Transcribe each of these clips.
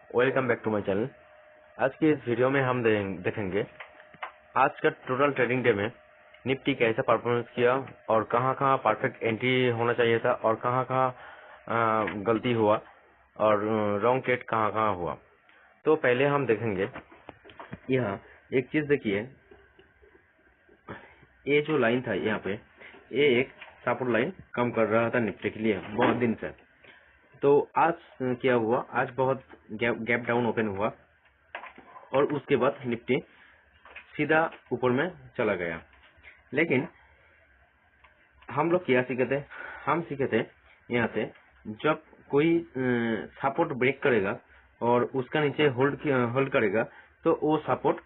Welcome back to my channel. आज की इस वीडियो में हम देखेंगे आज का टोटल ट्रेडिंग डे में निफ्टी कैसा परफॉर्मेंस किया और कहां कहां परफेक्ट एंट्री होना चाहिए था और कहां कहां गलती हुआ और रॉन्ग ट्रेड कहां कहां हुआ। तो पहले हम देखेंगे, यहाँ एक चीज देखिए, ये जो लाइन था यहाँ पे, ये एक सपोर्ट लाइन कम कर रहा था निफ्टी के लिए बहुत दिन से। तो आज क्या हुआ, आज बहुत गैप डाउन ओपन हुआ और उसके बाद निफ्टी सीधा ऊपर में चला गया। लेकिन हम लोग क्या सीखे थे, हम सीखे थे यहाँ से जब कोई सपोर्ट ब्रेक करेगा और उसका नीचे होल्ड करेगा तो वो सपोर्ट,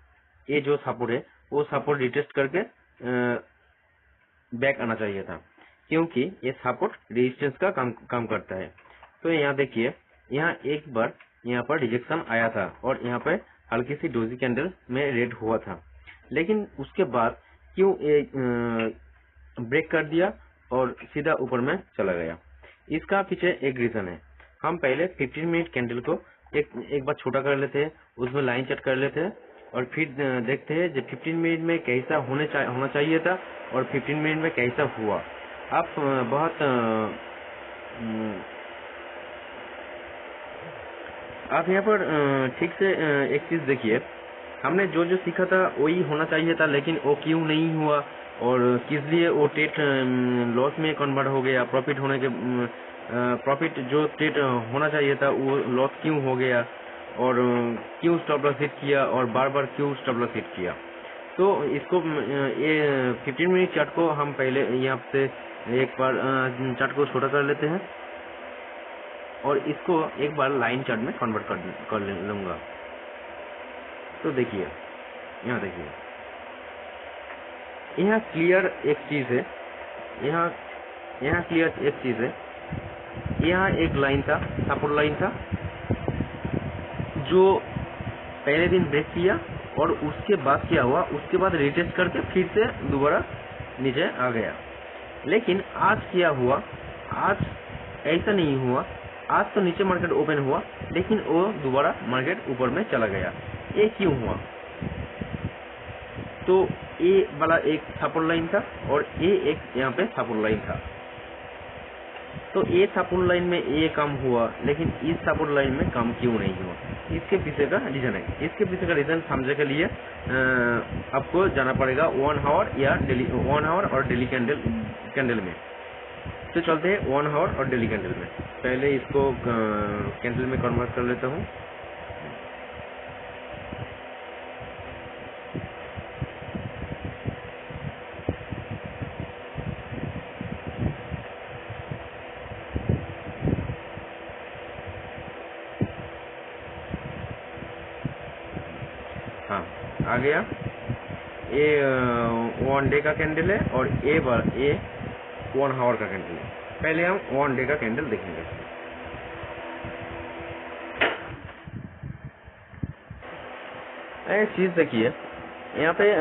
ये जो सपोर्ट है वो सपोर्ट रिटेस्ट करके बैक आना चाहिए था, क्योंकि ये सपोर्ट रेजिस्टेंस का काम करता है। तो यहाँ देखिए, यहाँ एक बार यहाँ पर रिजेक्शन आया था और यहाँ पे हल्की सी डोजी कैंडल में रेड हुआ था, लेकिन उसके बाद क्यों ये ब्रेक कर दिया और सीधा ऊपर में चला गया। इसका पीछे एक रीजन है। हम पहले 15 मिनट कैंडल को एक बार छोटा कर लेते हैं, उसमें लाइन चेक कर लेते हैं और फिर देखते हैं जब 15 मिनट में कैसा होना चाहिए था और 15 मिनट में कैसा हुआ। आप बहुत आप यहाँ पर ठीक से एक चीज देखिए, हमने जो जो सीखा था वही होना चाहिए था, लेकिन वो क्यों नहीं हुआ और किस लिए वो ट्रेड लॉस में कन्वर्ट हो गया। प्रॉफिट जो ट्रेड होना चाहिए था वो लॉस क्यों हो गया और क्यों स्टॉप लॉस हिट किया और बार बार क्यों स्टॉप लॉस हिट किया। तो इसको ये 15 मिनट चार्ट को हम पहले यहाँ से एक बार चार्ट को छोटा कर लेते हैं और इसको एक बार लाइन चार्ट में कन्वर्ट कर लूंगा। तो देखिए, यहाँ देखिए, यहाँ क्लियर एक चीज है, यहाँ क्लियर एक चीज है। यहाँ एक लाइन था, सपोर्ट लाइन था, जो पहले दिन ब्रेक किया और उसके बाद क्या हुआ, उसके बाद रिटेस्ट करके फिर से दोबारा नीचे आ गया। लेकिन आज क्या हुआ, आज ऐसा नहीं हुआ। आज तो नीचे मार्केट ओपन हुआ लेकिन वो दोबारा मार्केट ऊपर में चला गया। ये क्यों हुआ? तो ये वाला एक सपोर्ट लाइन था और ये एक यहाँ पे सपोर्ट लाइन था। तो ये सपोर्ट लाइन में ये कम हुआ, लेकिन इस सपोर्ट लाइन में कम क्यों नहीं हुआ? इसके पीछे का रीजन है। इसके पीछे का रीजन समझने के लिए आपको जाना पड़ेगा 1 आवर या डेली 1 आवर और डेली कैंडल में। तो चलते हैं 1 आवर और डेली कैंडल में। पहले इसको कैंडल में कन्वर्ट कर लेता हूँ। हाँ, आ गया। ये 1 डे का कैंडल है और ये 1 आवर का कैंडल है। पहले हम 1 डे का कैंडल देखेंगे। एक चीज देखिए, यहाँ पे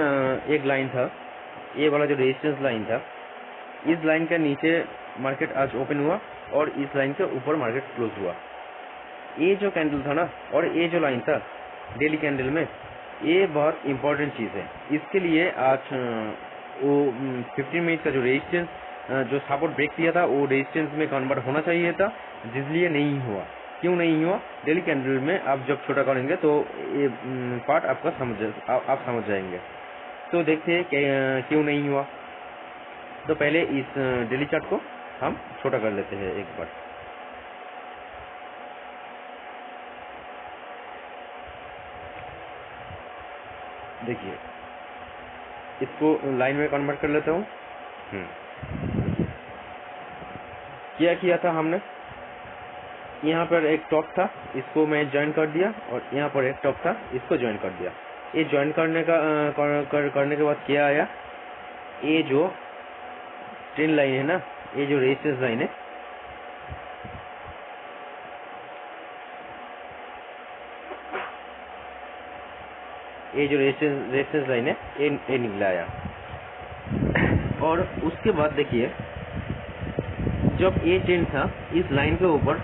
एक लाइन था, ये वाला जो रेजिस्टेंस लाइन था, इस लाइन के नीचे मार्केट आज ओपन हुआ और इस लाइन के ऊपर मार्केट क्लोज हुआ। ये जो कैंडल था ना और ये जो लाइन था डेली कैंडल में, ये बहुत इंपॉर्टेंट चीज है। इसके लिए आज वो 15 मिनट का जो रेजिस्टेंस, जो सपोर्ट ब्रेक किया था, वो रेजिस्टेंस में कन्वर्ट होना चाहिए था, जिसलिए नहीं हुआ। क्यों नहीं हुआ? डेली कैंडल में आप जब छोटा करेंगे तो ये पार्ट आपका आप समझ जाएंगे। तो देखते हैं क्यों नहीं हुआ। तो पहले इस डेली चार्ट को हम छोटा कर लेते हैं एक बार। देखिए, इसको लाइन में कन्वर्ट कर लेता हूँ। क्या किया था हमने, यहाँ पर एक टॉप था, इसको मैं ज्वाइन कर दिया और यहाँ पर एक टॉप था, इसको ज्वाइन कर दिया। ये ज्वाइन करने के बाद क्या आया, ये जो ट्रेंड लाइन है ना, ये जो रेजिस्टेंस लाइन है, ये जो रेजिस्टेंस लाइन है, ये निकला आया। और उसके बाद देखिए, जब ये ट्रेंड था इस लाइन के ऊपर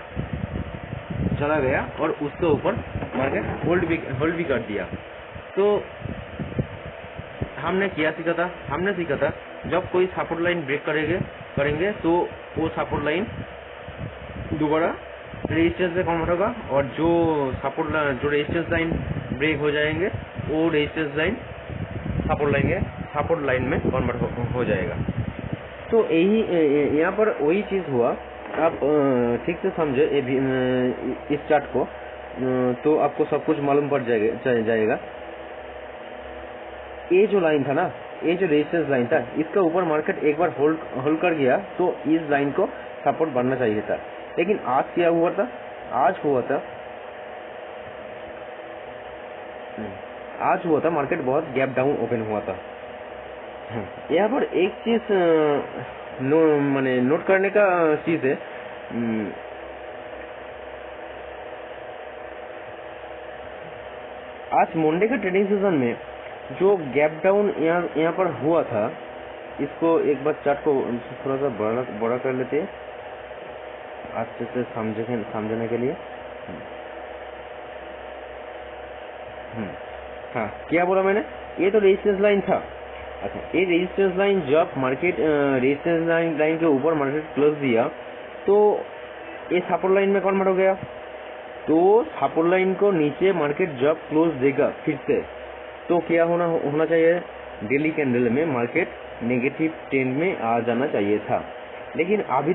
चला गया और उसके ऊपर मार्केट होल्ड भी कर दिया। तो हमने सीखा था जब कोई सपोर्ट लाइन ब्रेक करेंगे तो वो सपोर्ट लाइन दोबारा रेजिस्टेंस से कन्वर्ट होगा, और जो रेजिस्टेंस लाइन ब्रेक हो जाएंगे वो रेजिस्टेंस लाइन सपोर्ट लाइन में कन्वर्ट हो जाएगा। तो यही यहाँ पर वही चीज़ हुआ। आप ठीक से समझे इस चार्ट को, तो आपको सब कुछ मालूम पड़ जाएगा। ये जो लाइन था ना, ये जो रेजिस्टेंस लाइन था, इसका ऊपर मार्केट एक बार होल्ड कर गया तो इस लाइन को सपोर्ट बनना चाहिए था। लेकिन आज क्या हुआ था? आज हुआ था मार्केट बहुत गैप डाउन ओपन हुआ था। यहाँ पर एक चीज नोट करने का चीज है, आज मंडे का ट्रेडिंग सेशन में जो गैप डाउन यहाँ पर हुआ था, इसको एक बार चार्ट को थोड़ा सा बड़ा कर लेते हैं अच्छे से समझने के लिए। हाँ, क्या बोला मैंने? ये तो रेजिस्टेंस लाइन था। अच्छा, ये रेजिस्टेंस लाइन जब मार्केट रेजिस्टेंस लाइन के ऊपर मार्केट क्लोज दिया तो ये सपोर्ट लाइन में कन्वर्ट हो गया। तो सपोर्ट लाइन को नीचे मार्केट जब क्लोज देगा फिर से, तो क्या होना चाहिए? डेली कैंडल में मार्केट नेगेटिव ट्रेंड में आ जाना चाहिए था। लेकिन अभी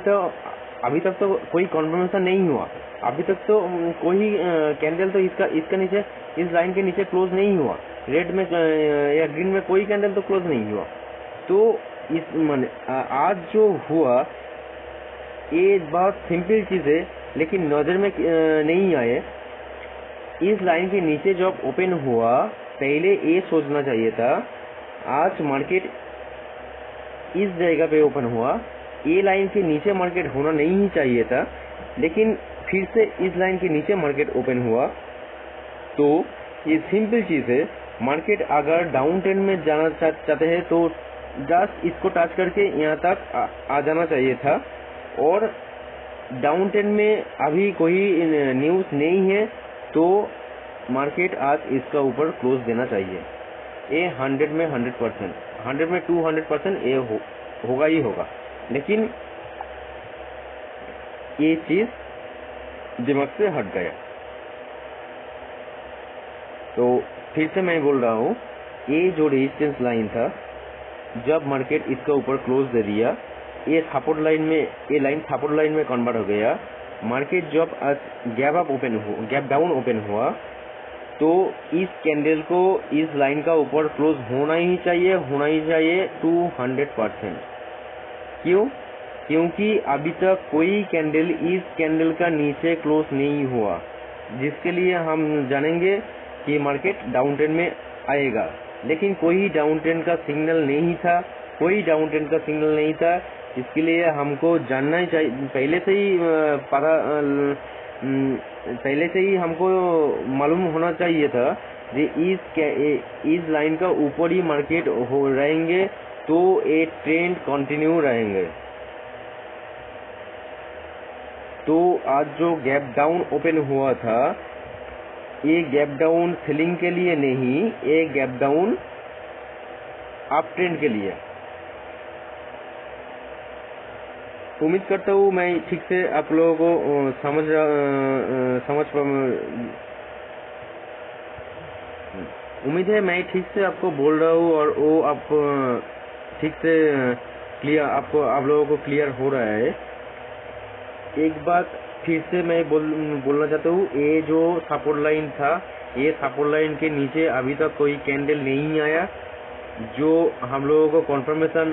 तक तो कोई कन्फर्मेशन नहीं हुआ। अभी तक तो कोई कैंडल तो इसका नीचे, इस लाइन के नीचे क्लोज नहीं हुआ। रेड में या ग्रीन में कोई कैंडल तो क्लोज नहीं हुआ। तो आज जो हुआ ये बहुत सिंपल चीज है, लेकिन नजर में नहीं आए। इस लाइन के नीचे जब ओपन हुआ, पहले ये सोचना चाहिए था आज मार्केट इस जगह पे ओपन हुआ, ये लाइन के नीचे मार्केट होना नहीं ही चाहिए था, लेकिन फिर से इस लाइन के नीचे मार्केट ओपन हुआ। तो ये सिंपल चीज है, मार्केट अगर डाउन ट्रेंड में जाना चाहते हैं तो जस्ट इसको टच करके यहाँ तक आ जाना चाहिए था। और डाउन ट्रेंड में अभी कोई न्यूज नहीं है तो मार्केट आज इसका ऊपर क्लोज देना चाहिए। ये 100 में 100%, 100 में 200% ये होगा ही होगा। लेकिन ये चीज दिमाग से हट गया। तो फिर से मैं बोल रहा हूँ, ये जो रेजिस्टेंस लाइन था, जब मार्केट इसका ऊपर क्लोज दे दिया, ये लाइन सपोर्ट लाइन में कन्वर्ट हो गया। मार्केट जब आज गैप डाउन ओपन हुआ, तो इस कैंडल को इस लाइन का ऊपर क्लोज होना ही चाहिए 200%। क्यों? क्योंकि अभी तक कोई कैंडल इस कैंडल का नीचे क्लोज नहीं हुआ, जिसके लिए हम जानेंगे कि मार्केट डाउन ट्रेंड में आएगा। लेकिन कोई डाउन ट्रेंड का सिग्नल नहीं था, इसके लिए हमको जानना ही चाहिए, पहले से ही हमको मालूम होना चाहिए था कि इस लाइन का ऊपर ही मार्केट रहेंगे तो ये ट्रेंड कंटिन्यू रहेंगे। तो आज जो गैप डाउन ओपन हुआ था, ये गैप डाउन सेलिंग के लिए नहीं, ये गैप डाउन अप ट्रेंड के लिए। उम्मीद करता हूँ मैं ठीक से आप लोगों को उम्मीद है मैं ठीक से आपको बोल रहा हूँ और वो आप ठीक से आप लोगों को क्लियर हो रहा है। एक बात फिर से मैं बोलना चाहता हूँ, ये जो सपोर्ट लाइन था, ये सपोर्ट लाइन के नीचे अभी तक कोई कैंडल नहीं आया। जो हम लोगों को कंफर्मेशन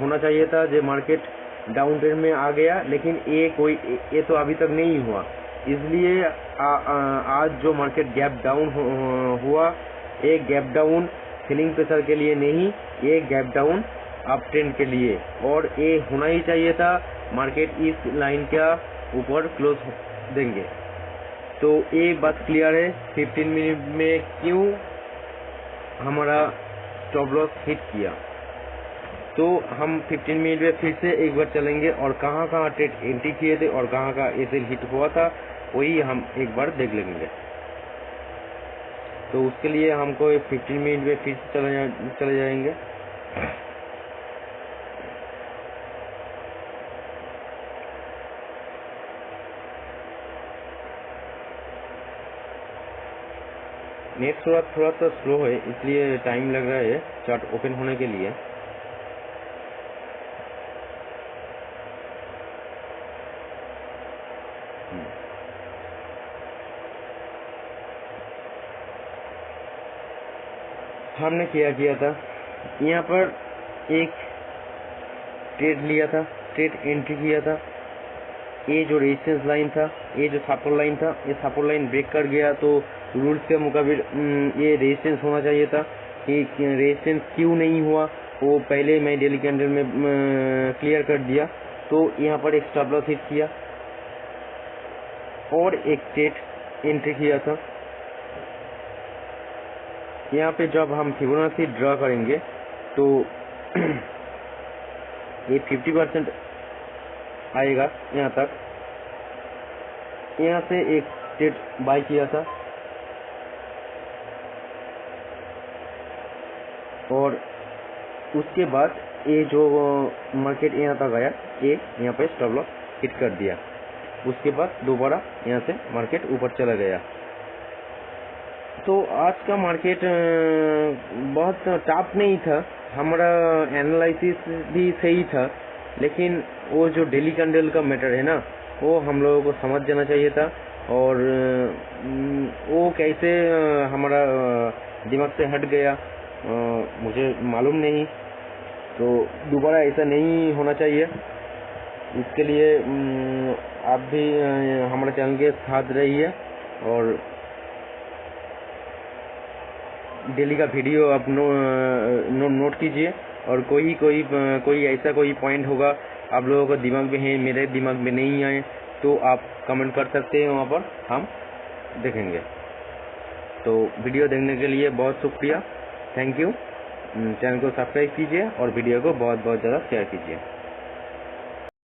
होना चाहिए था जो मार्केट डाउन ट्रेंड में आ गया, लेकिन ये तो अभी तक नहीं हुआ। इसलिए आज जो मार्केट गैप डाउन हुआ, ये गैप डाउन सेलिंग प्रेशर के लिए नहीं, ये गैप डाउन अप ट्रेंड के लिए, और ये होना ही चाहिए था। मार्केट इस लाइन का ऊपर क्लोज देंगे। तो ये बात क्लियर है 15 मिनट में क्यों हमारा स्टॉप लॉस हिट किया। तो हम 15 मिनट में फिर से एक बार चलेंगे और कहाँ ट्रेड एंट्री किए थे और कहाँ का एसेल हिट हुआ था, वही हम एक बार देख लेंगे। तो उसके लिए हमको 15 मिनट में फिर से चले जाएंगे। नेट थोड़ा सा स्लो है, इसलिए टाइम लग रहा है चार्ट ओपन होने के लिए। हमने क्या किया था, यहाँ पर एक ट्रेड लिया था, ट्रेड एंट्री किया था। ये जो रेजिस्टेंस लाइन था, ये जो सपोर्ट लाइन था, ये सपोर्ट लाइन ब्रेक कर गया तो रूल्स के मुताबिक ये रेजिस्टेंस होना चाहिए था। ये रेजिस्टेंस क्यों नहीं हुआ वो पहले मैं डेली कैंडल में क्लियर कर दिया। तो यहाँ पर एक स्टॉप लॉस हिट किया और एक ट्रेड एंट्री किया था। यहाँ पे जब हम फिबोनाची ड्रा करेंगे तो ये 50% आएगा यहाँ तक। यहाँ से एक ट्रेड बाय किया था और उसके बाद ये जो मार्केट यहाँ तक आया, ये यहाँ पे स्टॉप लॉस हिट कर दिया। उसके बाद दोबारा यहाँ से मार्केट ऊपर चला गया। तो आज का मार्केट बहुत टफ नहीं था, हमारा एनालिसिस भी सही था, लेकिन वो जो डेली कैंडल का मैटर है ना, वो हम लोगों को समझ जाना चाहिए था। और वो कैसे हमारा दिमाग से हट गया मुझे मालूम नहीं। तो दोबारा ऐसा नहीं होना चाहिए। इसके लिए आप भी हमारे चैनल के साथ रहिए और डेली का वीडियो आप नोट कीजिए। और कोई ऐसा कोई पॉइंट होगा आप लोगों को दिमाग में है, मेरे दिमाग में नहीं आए, तो आप कमेंट कर सकते हैं, वहाँ पर हम देखेंगे। तो वीडियो देखने के लिए बहुत शुक्रिया, थैंक यू। चैनल को सब्सक्राइब कीजिए और वीडियो को बहुत ज़्यादा शेयर कीजिए।